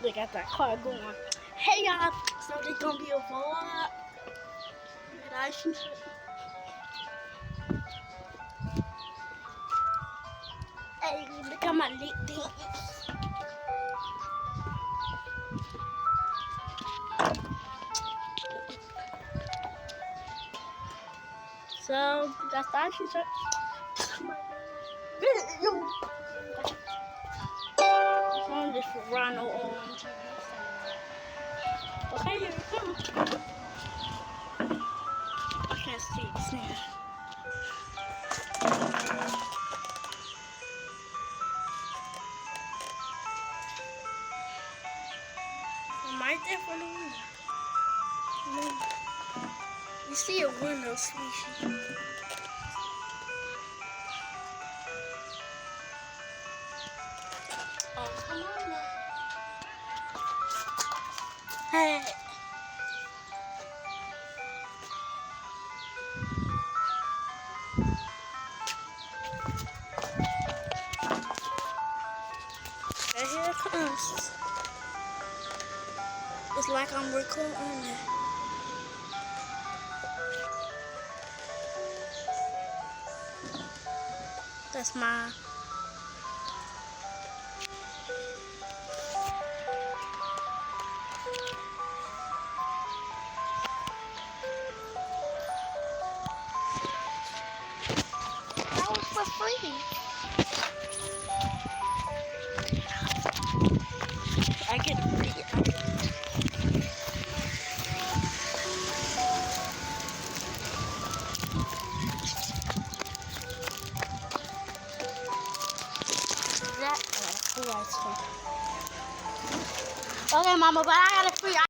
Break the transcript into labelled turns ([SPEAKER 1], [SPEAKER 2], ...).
[SPEAKER 1] Look at that car going. Hey y'all, so there's gonna be a vlog. Hey, look at my lip things. So that's the action shot. I'm just for Ronald on TV. Okay, here it comes. I can't see it now. I'm right there for the window. You see a window species. Oh, come on now. Hey. And here it comes. It's like I'm recording it. That's mine. That was for free. I get it free. Okay, Mama, but I gotta